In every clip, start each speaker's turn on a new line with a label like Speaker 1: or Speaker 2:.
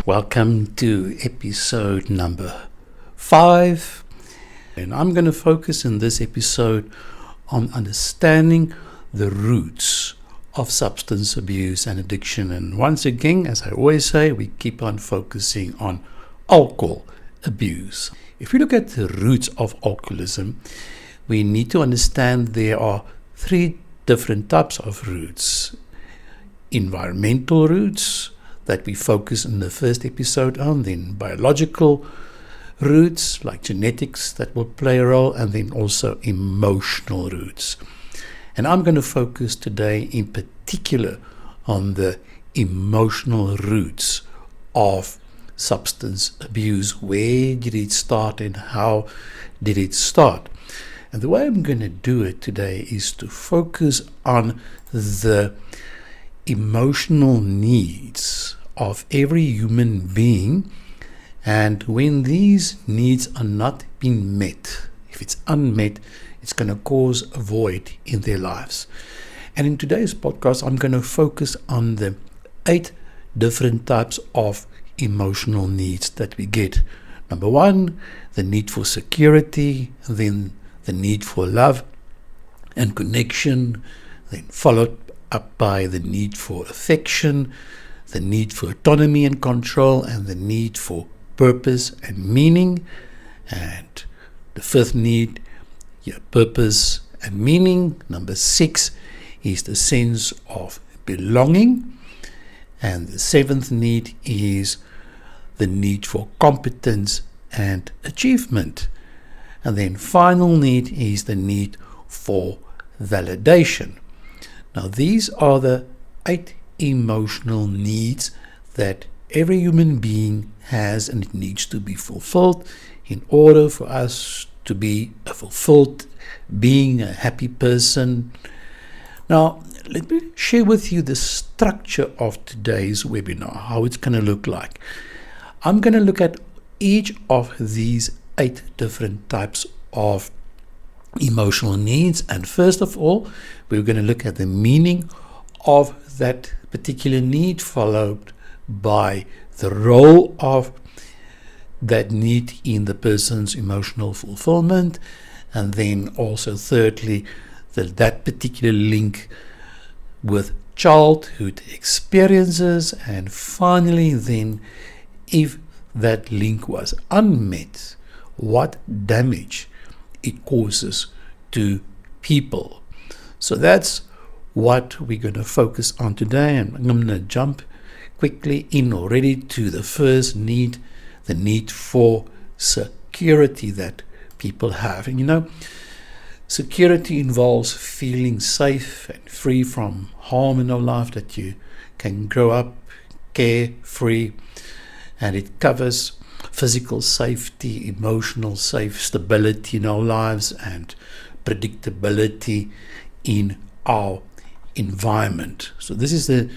Speaker 1: Welcome to episode number 5, and I'm going to focus in this episode on understanding the roots of substance abuse and addiction. And once again, as I always say, we keep on focusing on alcohol abuse. If we look at the roots of alcoholism, we need to understand there are 3 different types of roots. Environmental roots that we focus in the first episode on, then biological roots like genetics that will play a role, and then also emotional roots. And I'm going to focus today in particular on the emotional roots of substance abuse. Where did it start and how did it start? And the way I'm going to do it today is to focus on the emotional needs of every human being, and when these needs are not being met, if it's unmet, it's going to cause a void in their lives. And in today's podcast, I'm going to focus on the 8 different types of emotional needs that we get. Number 1, the need for security, then the need for love and connection, then followed up by the need for affection, the need for autonomy and control, and the need for purpose and meaning. And the 5th need, purpose and meaning. Number 6 is the sense of belonging. And the 7th need is the need for competence and achievement. And then final need is the need for validation. Now, these are the 8 emotional needs that every human being has, and it needs to be fulfilled in order for us to be a fulfilled being, a happy person. Now, let me share with you the structure of today's webinar, how it's going to look like. I'm going to look at each of these 8 different types of emotional needs, and first of all, we're going to look at the meaning of that particular need, followed by the role of that need in the person's emotional fulfillment, and then also thirdly, that particular link with childhood experiences, and finally then, if that link was unmet, what damage it causes to people. So that's what we're going to focus on today, and I'm going to jump quickly in already to the first need, the need for security that people have. And security involves feeling safe and free from harm in our life, that you can grow up carefree, and it covers physical safety, emotional stability in our lives, and predictability in our environment. So this is the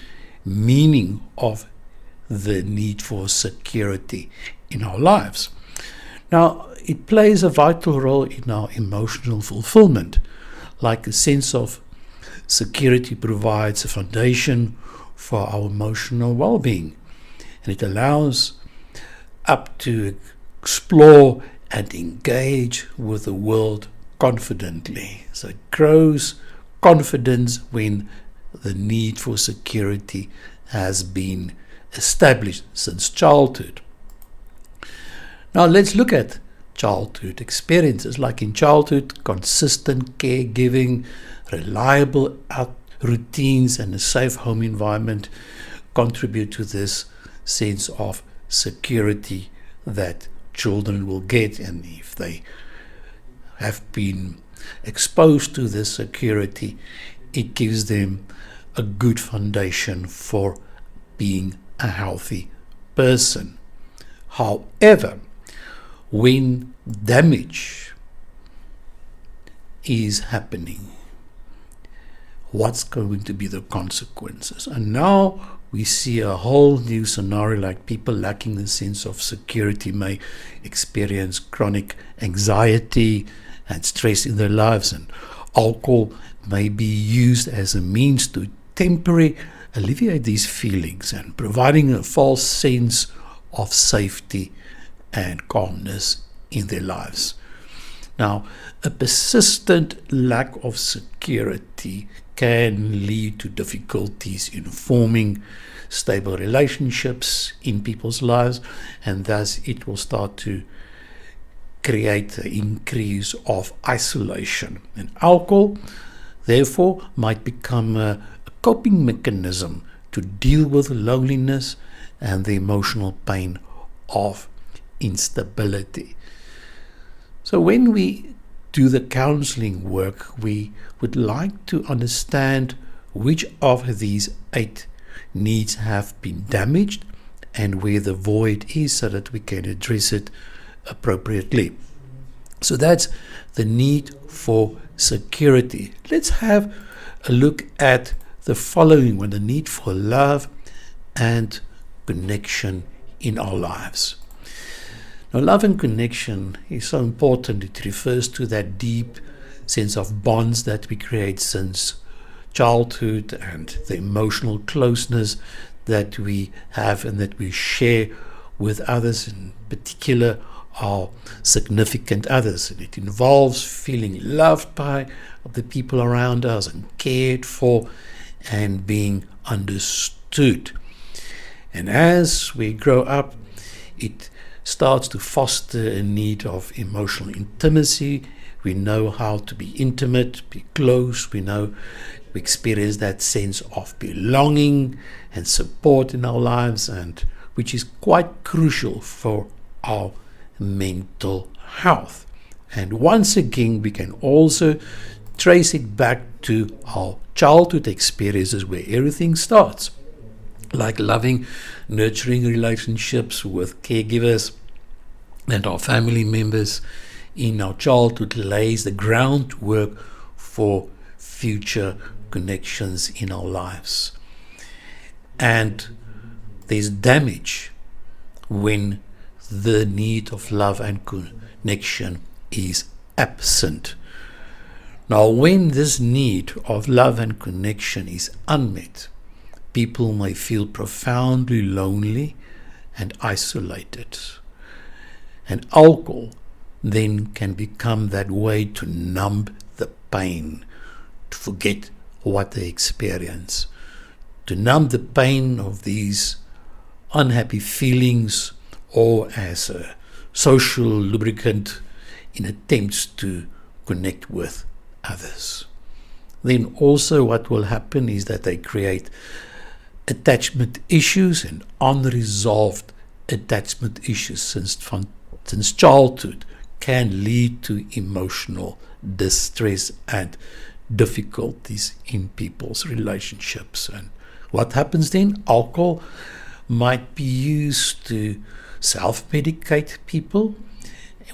Speaker 1: meaning of the need for security in our lives. Now, it plays a vital role in our emotional fulfillment. Like a sense of security provides a foundation for our emotional well-being, and it allows up to explore and engage with the world confidently. So it grows confidence when the need for security has been established since childhood. Now let's look at childhood experiences. Like in childhood, consistent caregiving, reliable routines, and a safe home environment contribute to this sense of security that children will get. And if they have been exposed to this security, it gives them a good foundation for being a healthy person. However, when damage is happening, what's going to be the consequences? And now we see a whole new scenario, like people lacking the sense of security may experience chronic anxiety and stress in their lives, and alcohol may be used as a means to temporarily alleviate these feelings, and providing a false sense of safety and calmness in their lives. Now, a persistent lack of security can lead to difficulties in forming stable relationships in people's lives, and thus it will start to create an increase of isolation. And alcohol, therefore, might become a coping mechanism to deal with loneliness and the emotional pain of instability. So when we do the counseling work, we would like to understand which of these 8 needs have been damaged and where the void is, so that we can address it appropriately. So that's the need for security. Let's have a look at the following one: the need for love and connection in our lives. Now, love and connection is so important. It refers to that deep sense of bonds that we create since childhood, and the emotional closeness that we have and that we share with others, in particular our significant others. And it involves feeling loved by the people around us and cared for and being understood. And as we grow up, it starts to foster a need of emotional intimacy. We know how to be intimate, be close. We experience that sense of belonging and support in our lives, and which is quite crucial for our mental health. And once again, we can also trace it back to our childhood experiences, where everything starts, like loving, nurturing relationships with caregivers and our family members in our childhood lays the groundwork for future connections in our lives. And there's damage when the need of love and connection is absent. Now, when this need of love and connection is unmet, people may feel profoundly lonely and isolated. And alcohol then can become that way to numb the pain, to forget what they experience, to numb the pain of these unhappy feelings, or as a social lubricant in attempts to connect with others. Then also what will happen is that they create attachment issues, and unresolved attachment issues since childhood can lead to emotional distress and difficulties in people's relationships. And what happens then? Alcohol might be used to self-medicate people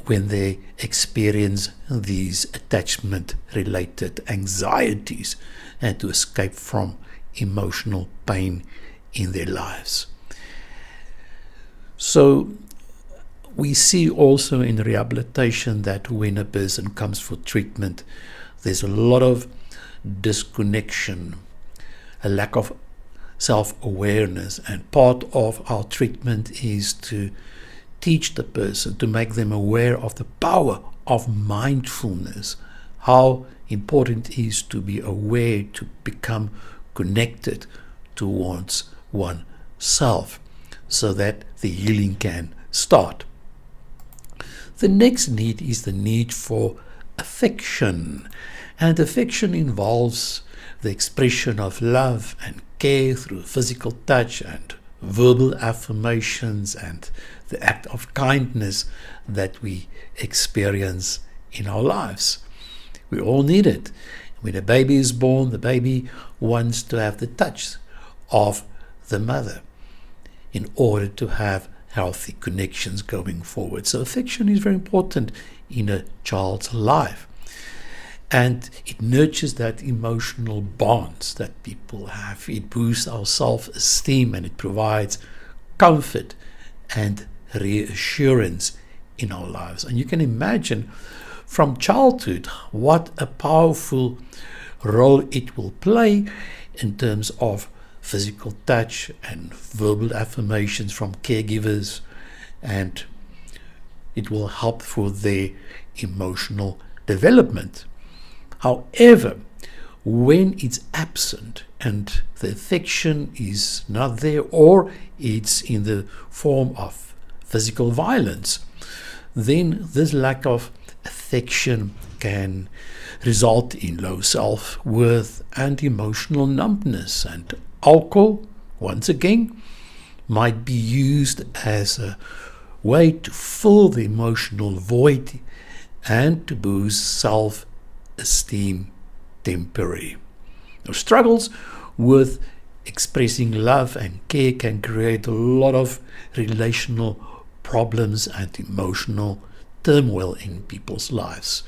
Speaker 1: when they experience these attachment-related anxieties and to escape from emotional pain in their lives. So we see also in rehabilitation that when a person comes for treatment, there's a lot of disconnection, a lack of self-awareness, and part of our treatment is to teach the person, to make them aware of the power of mindfulness, how important it is to be aware, to become connected towards oneself, so that the healing can start. The next need is the need for affection, and affection involves the expression of love and care through physical touch and verbal affirmations and the act of kindness that we experience in our lives. We all need it. When a baby is born, the baby wants to have the touch of the mother in order to have healthy connections going forward. So affection is very important in a child's life. And it nurtures that emotional bonds that people have. It boosts our self-esteem, and it provides comfort and reassurance in our lives. And you can imagine from childhood what a powerful role it will play in terms of physical touch and verbal affirmations from caregivers and it will help for their emotional development. However, when it's absent and the affection is not there, or it's in the form of physical violence, then this lack of affection can result in low self-worth and emotional numbness. And alcohol, once again, might be used as a way to fill the emotional void and to boost self-esteem temporarily. Now, struggles with expressing love and care can create a lot of relational problems and emotional turmoil in people's lives.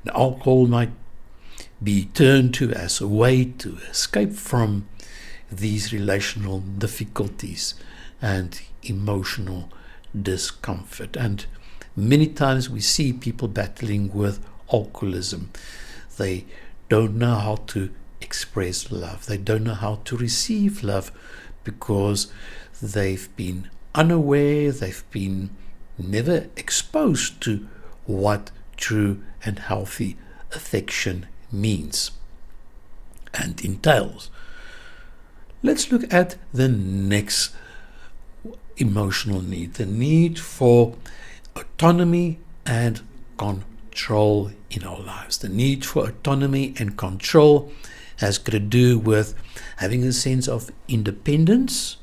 Speaker 1: Now, alcohol might be turned to as a way to escape from these relational difficulties and emotional discomfort. And many times we see people battling with alcoholism. They don't know how to express love. They don't know how to receive love because they've been unaware, they've been never exposed to what true and healthy affection means and entails. Let's look at the next emotional need, the need for autonomy and control in our lives. The need for autonomy and control has got to do with having a sense of independence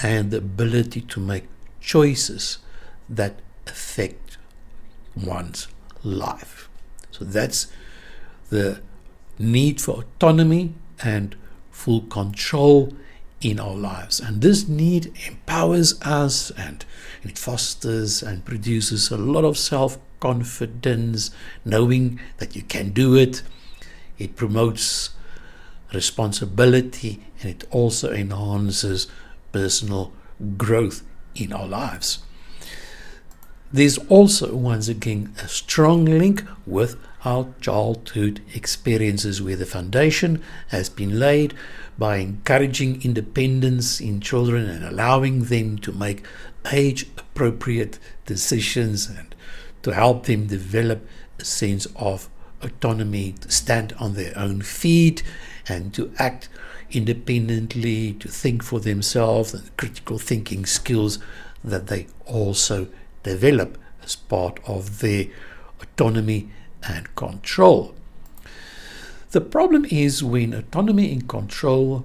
Speaker 1: and the ability to make choices that affect one's life. So that's the need for autonomy and full control in our lives. And this need empowers us, and it fosters and produces a lot of self-confidence, knowing that you can do it. It promotes responsibility, and it also enhances personal growth in our lives. There's also, once again, a strong link with our childhood experiences, where the foundation has been laid by encouraging independence in children and allowing them to make age-appropriate decisions, and to help them develop a sense of autonomy, to stand on their own feet and to act independently, to think for themselves, and critical thinking skills that they also develop as part of their autonomy and control. The problem is when autonomy and control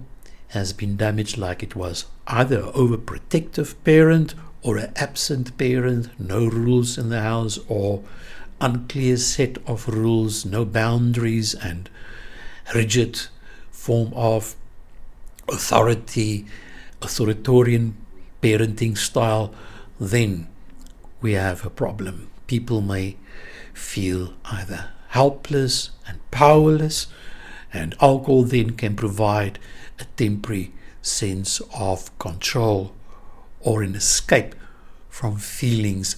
Speaker 1: has been damaged, like it was either an overprotective parent or an absent parent, no rules in the house, or unclear set of rules, no boundaries, and rigid form of authoritarian parenting style, then we have a problem. People may feel either helpless and powerless, and alcohol then can provide a temporary sense of control or an escape from feelings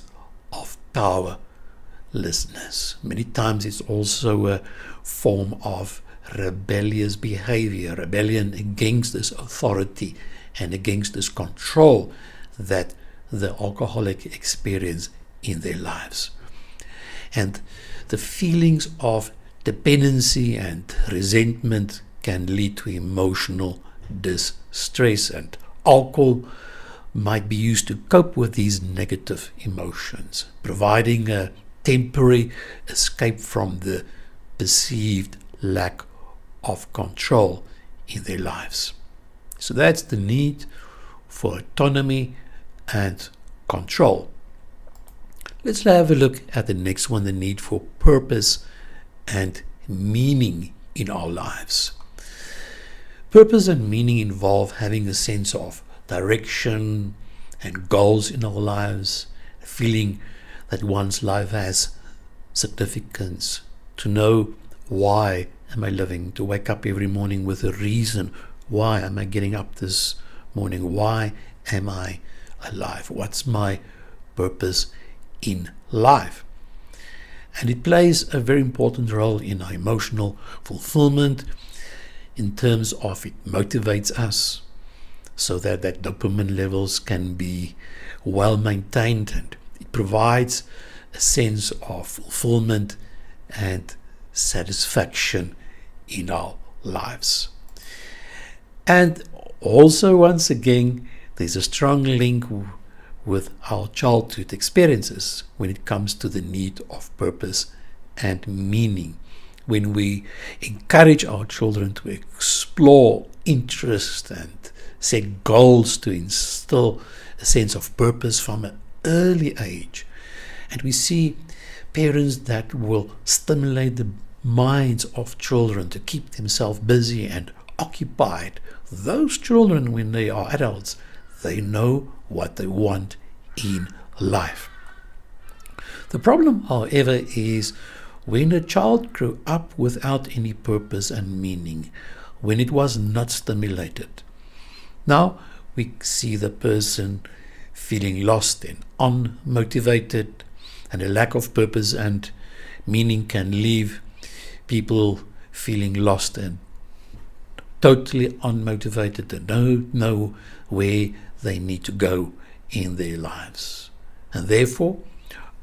Speaker 1: of powerlessness. Many times it's also a form of rebellious behavior, rebellion against this authority and against this control that the alcoholic experience in their lives. And the feelings of dependency and resentment can lead to emotional distress, and alcohol might be used to cope with these negative emotions, providing a temporary escape from the perceived lack of control in their lives. So that's the need for autonomy and control. Let's have a look at the next one, the need for purpose and meaning in our lives. Purpose and meaning involve having a sense of direction and goals in our lives, a feeling that one's life has significance, to know why am I living, to wake up every morning with a reason. Why am I getting up this morning? Why am I alive? What's my purpose in life? And it plays a very important role in our emotional fulfillment, in terms of it motivates us. so that dopamine levels can be well maintained, and it provides a sense of fulfillment and satisfaction in our lives. And also, once again, there's a strong link with our childhood experiences when it comes to the need of purpose and meaning. When we encourage our children to explore interest and set goals to instill a sense of purpose from an early age, and we see parents that will stimulate the minds of children to keep themselves busy and occupied, those children, when they are adults, they know what they want in life. The problem, however, is when a child grew up without any purpose and meaning, when it was not stimulated. Now we see the person feeling lost and unmotivated, and a lack of purpose and meaning can leave people feeling lost and totally unmotivated. They don't know where they need to go in their lives. And therefore,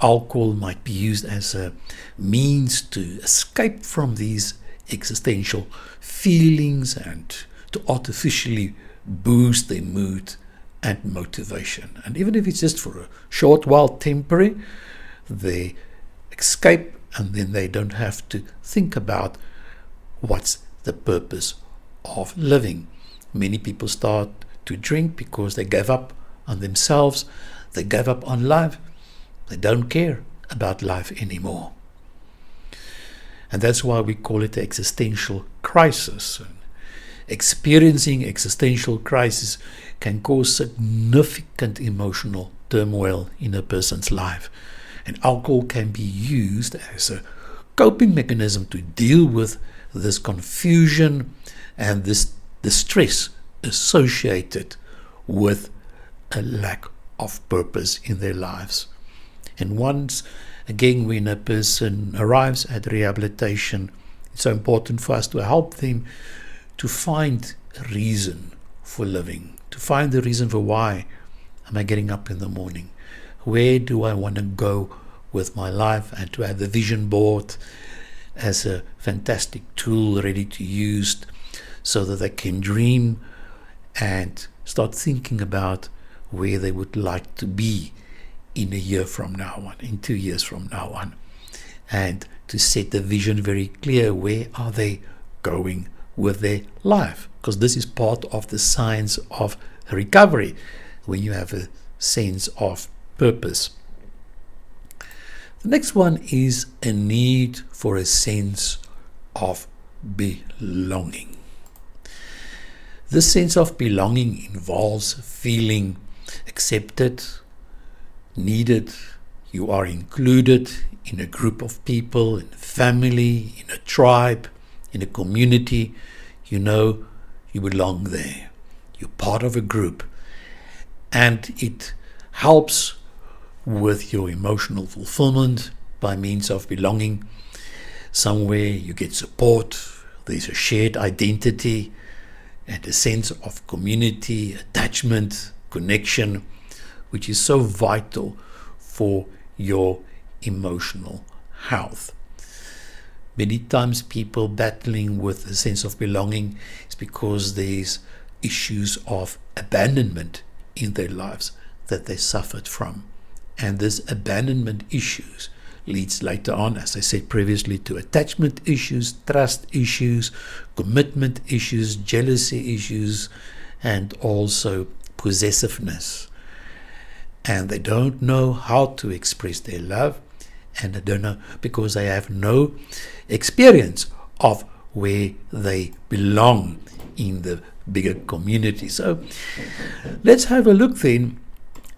Speaker 1: alcohol might be used as a means to escape from these existential feelings and to artificially boost their mood and motivation. And even if it's just for a short while, temporary, they escape, and then they don't have to think about what's the purpose of living. Many people start to drink because they gave up on themselves, they gave up on life, they don't care about life anymore. And that's why we call it the existential crisis. Experiencing existential crisis can cause significant emotional turmoil in a person's life. And alcohol can be used as a coping mechanism to deal with this confusion and the stress associated with a lack of purpose in their lives. And once again, when a person arrives at rehabilitation, it's so important for us to help them to find a reason for living, to find the reason for why am I getting up in the morning. Where do I want to go with my life? And to have the vision board as a fantastic tool ready to use so that they can dream and start thinking about where they would like to be in a year from now on, in 2 years from now on. And to set the vision very clear, where are they going with their life? Because this is part of the science of recovery, when you have a sense of purpose. The next one is a need for a sense of belonging. This sense of belonging involves feeling accepted, needed. You are included in a group of people, in a family, in a tribe, in a community. You know you belong there. You're part of a group. And it helps with your emotional fulfillment by means of belonging. Somewhere you get support, there's a shared identity and a sense of community, attachment, connection, which is so vital for your emotional health. Many times people battling with a sense of belonging is because there's issues of abandonment in their lives that they suffered from. And this abandonment issues leads later on, as I said previously, to attachment issues, trust issues, commitment issues, jealousy issues, and also possessiveness. And they don't know how to express their love, and they don't know because they have no experience of where they belong in the bigger community. So let's have a look then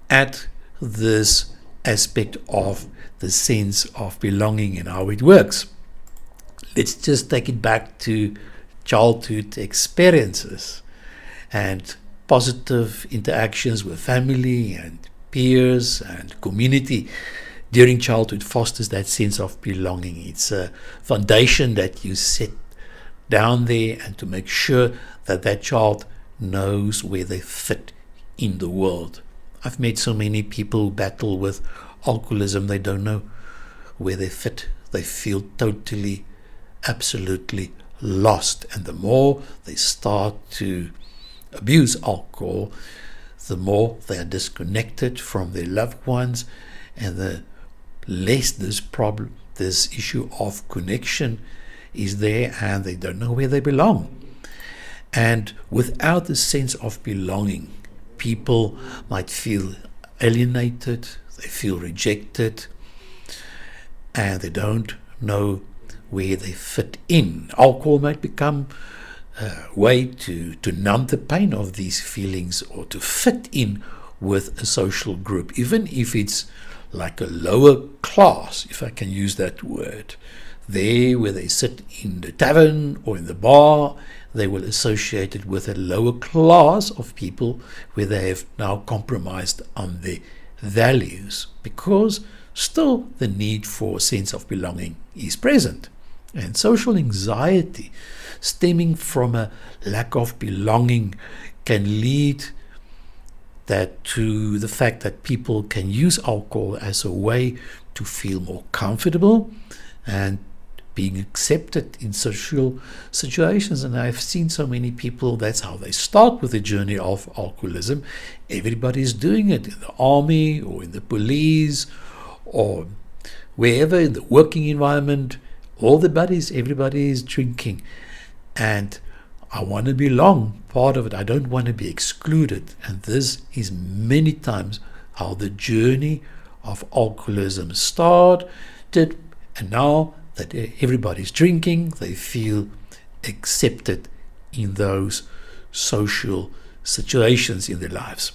Speaker 1: at this aspect of the sense of belonging and how it works. Let's just take it back to childhood experiences and positive interactions with family and peers and community during childhood fosters that sense of belonging. It's a foundation that you set down there, and to make sure that that child knows where they fit in the world. I've met so many people who battle with alcoholism, they don't know where they fit. They feel totally, absolutely lost. And the more they start to abuse alcohol, the more they are disconnected from their loved ones, and the less this issue of connection is there, and they don't know where they belong. And without the sense of belonging, people might feel alienated, they feel rejected, and they don't know where they fit in. Alcohol might become a way to numb the pain of these feelings, or to fit in with a social group, even if it's like a lower class, if I can use that word. There, where they sit in the tavern or in the bar, they will associate it with a lower class of people where they have now compromised on their values, because still the need for a sense of belonging is present. And social anxiety stemming from a lack of belonging can lead that to the fact that people can use alcohol as a way to feel more comfortable and being accepted in social situations. And I've seen so many people, that's how they start with the journey of alcoholism. Everybody's doing it in the army or in the police or wherever, in the working environment. All the buddies, everybody is drinking. And I want to belong, part of it. I don't want to be excluded. And this is many times how the journey of alcoholism started. And now that everybody's drinking, they feel accepted in those social situations in their lives.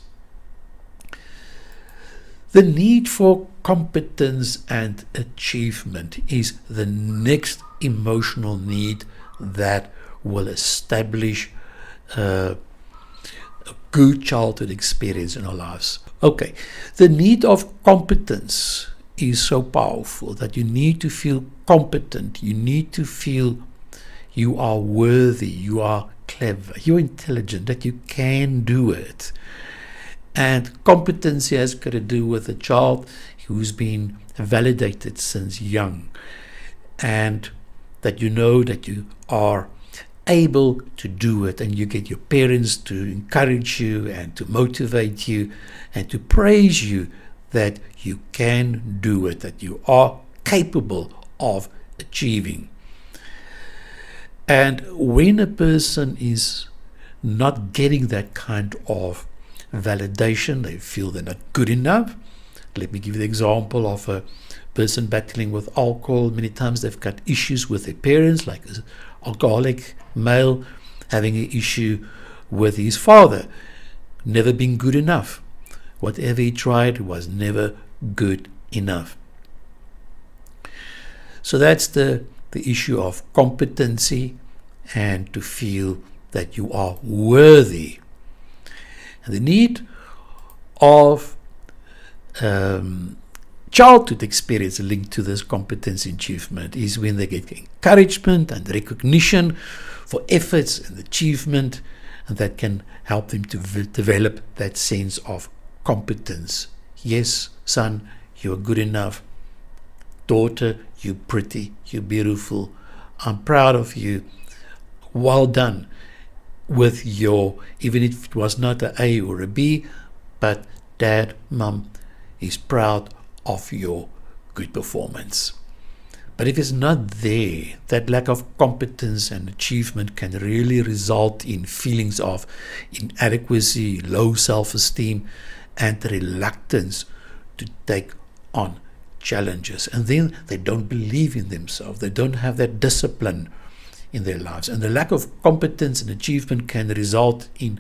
Speaker 1: The need for competence and achievement is the next emotional need that will establish a good childhood experience in our lives. Okay, the need of competence is so powerful that you need to feel competent. You need to feel you are worthy, you are clever, you're intelligent, that you can do it. And competency has got to do with a child who's been validated since young, and that you know that you are able to do it, and you get your parents to encourage you and to motivate you and to praise you that you can do it, that you are capable of achieving. And when a person is not getting that kind of validation, they feel they're not good enough. Let me give you the example of a person battling with alcohol. Many times they've got issues with their parents, like an alcoholic male having an issue with his father, never been good enough. Whatever he tried was never good enough. So that's the issue of competency, and to feel that you are worthy. And the need of childhood experience linked to this competence achievement is when they get encouragement and recognition for efforts and achievement, and that can help them to develop that sense of competence. Yes, son, you're good enough. Daughter, you're pretty, you're beautiful. I'm proud of you. Well done with your, even if it was not an A or a B, but dad, mum is proud of your good performance. But if it's not there, that lack of competence and achievement can really result in feelings of inadequacy, low self-esteem, and reluctance to take on challenges. And then they don't believe in themselves. They don't have that discipline in their lives. And the lack of competence and achievement can result in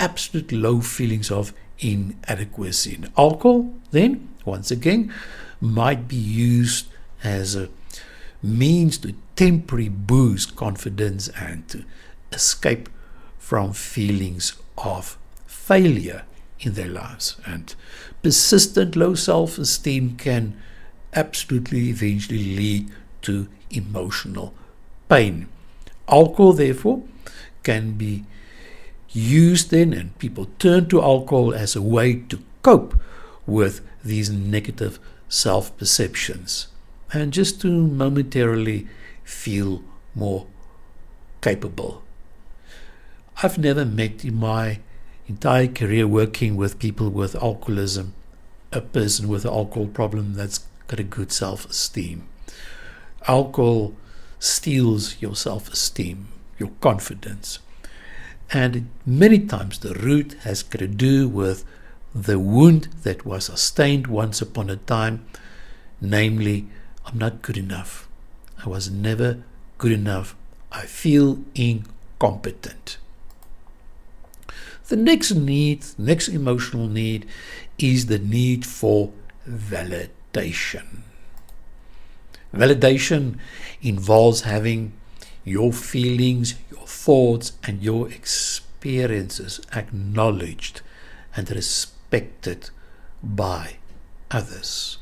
Speaker 1: absolute low feelings of inadequacy. And alcohol, then, once again, might be used as a means to temporarily boost confidence and to escape from feelings of failure in their lives. And persistent low self-esteem can absolutely eventually lead to emotional pain. Alcohol, therefore, can be use then, and people turn to alcohol as a way to cope with these negative self-perceptions and just to momentarily feel more capable. I've never met in my entire career working with people with alcoholism a person with an alcohol problem that's got a good self-esteem. Alcohol steals your self-esteem, your confidence. And many times the root has got to do with the wound that was sustained once upon a time, namely, I'm not good enough. I was never good enough. I feel incompetent. The next emotional need is the need for validation. Validation involves having your feelings, your thoughts, and your experiences acknowledged and respected by others.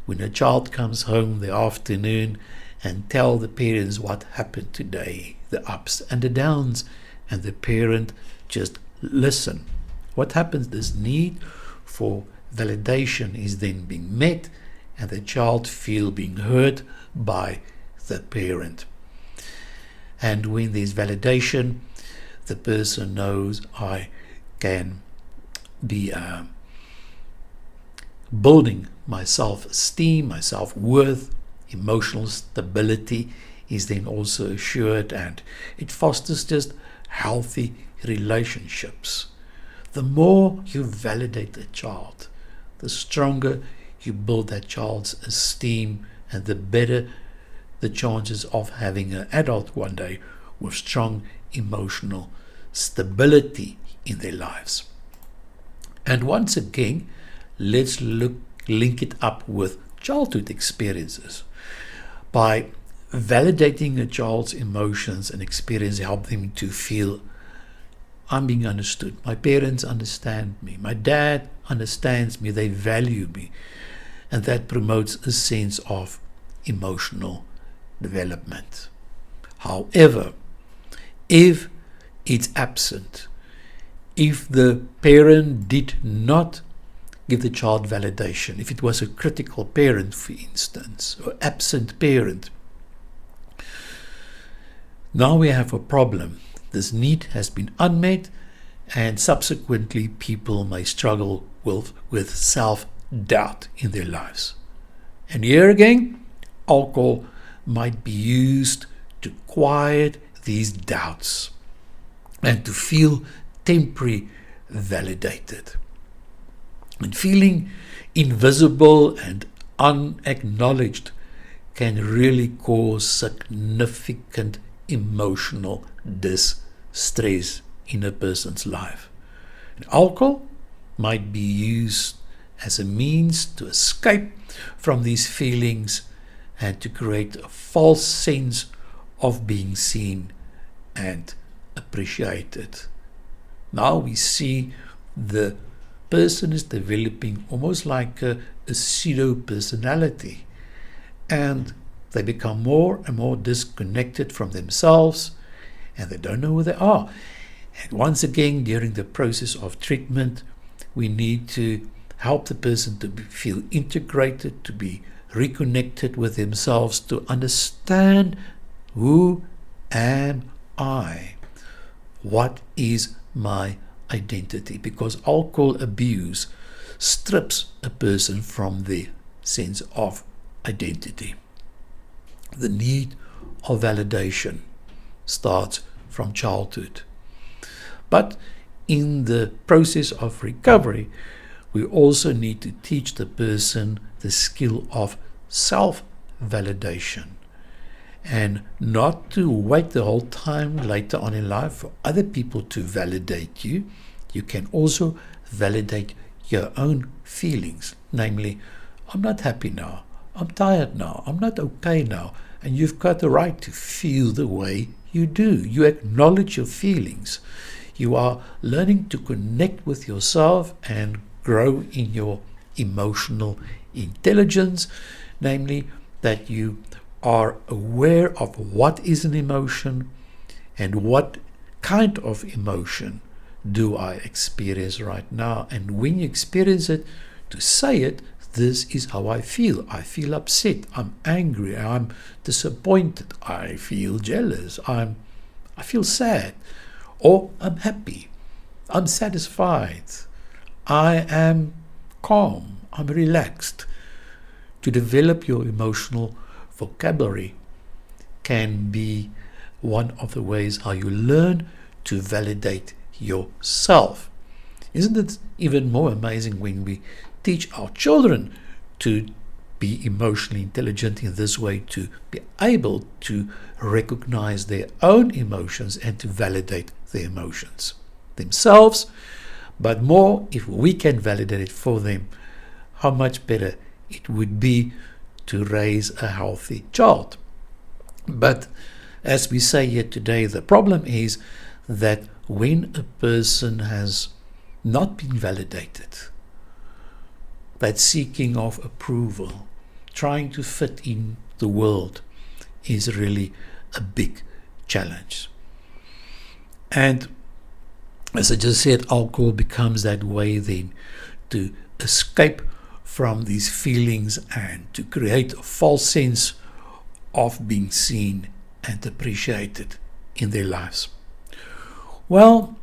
Speaker 1: When a child comes home in the afternoon and tell the parents what happened today, the ups and the downs, and the parent just listen. What happens? This need for validation is then being met, and the child feel being heard by the parent. And when there's validation, the person knows I can be building my self-esteem, my self-worth, emotional stability is then also assured, and it fosters just healthy relationships. The more you validate a child, the stronger you build that child's esteem, and the better the chances of having an adult one day with strong emotional stability in their lives. And once again, let's link it up with childhood experiences. By validating a child's emotions and experience, help them to feel I'm being understood. My parents understand me. My dad understands me. They value me. And that promotes a sense of emotional development. However, if it's absent, if the parent did not give the child validation, if it was a critical parent, for instance, or absent parent, now we have a problem. This need has been unmet, and subsequently people may struggle with self-doubt in their lives. And here again, alcohol might be used to quiet these doubts and to feel temporarily validated. And feeling invisible and unacknowledged can really cause significant emotional distress in a person's life. And alcohol might be used as a means to escape from these feelings and to create a false sense of being seen and appreciated. Now we see the person is developing almost like a pseudo-personality, and they become more and more disconnected from themselves, and they don't know who they are. And once again, during the process of treatment, we need to help the person to feel integrated, to be reconnected with themselves, to understand who am I? What is my identity? Because alcohol abuse strips a person from the sense of identity. The need of validation starts from childhood. But in the process of recovery, we also need to teach the person the skill of self-validation, and not to wait the whole time later on in life for other people to validate you. You can also validate your own feelings, namely, I'm not happy now, I'm tired now, I'm not okay now, and you've got the right to feel the way you do. You acknowledge your feelings. You are learning to connect with yourself and grow in your emotional intelligence, namely that you are aware of what is an emotion and what kind of emotion do I experience right now? And when you experience it, to say it, this is how I feel. I feel upset. I'm angry. I'm disappointed. I feel jealous. I feel sad. Or I'm happy. I'm satisfied. I am calm. I'm relaxed. To develop your emotional vocabulary can be one of the ways how you learn to validate yourself. Isn't it even more amazing when we teach our children to be emotionally intelligent in this way, to be able to recognize their own emotions and to validate their emotions themselves, but more if we can validate it for them, how much better it would be to raise a healthy child. But as we say here today, the problem is that when a person has not been validated, that seeking of approval, trying to fit in the world, is really a big challenge. And as I just said, alcohol becomes that way then to escape from these feelings and to create a false sense of being seen and appreciated in their lives. Well,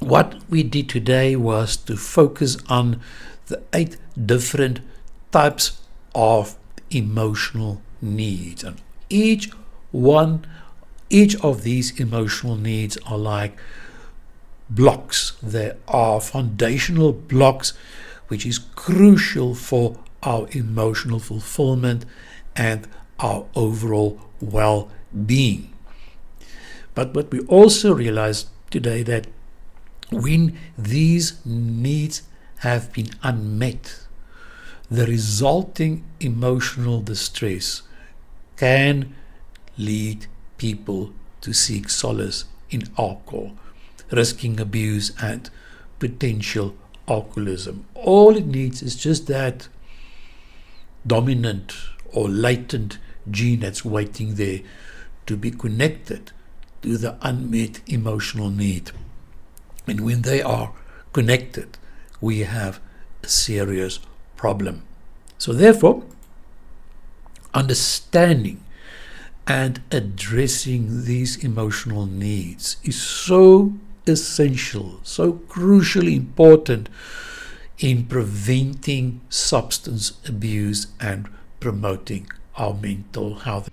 Speaker 1: what we did today was to focus on the 8 different types of emotional needs, and each of these emotional needs are like blocks. They are foundational blocks which is crucial for our emotional fulfillment and our overall well-being. But what we also realized today, that when these needs have been unmet, the resulting emotional distress can lead people to seek solace in alcohol, risking abuse and potential alcoholism. All it needs is just that dominant or latent gene that's waiting there to be connected to the unmet emotional need. And when they are connected, we have a serious problem. So therefore, understanding and addressing these emotional needs is so essential, so crucially important in preventing substance abuse and promoting our mental health.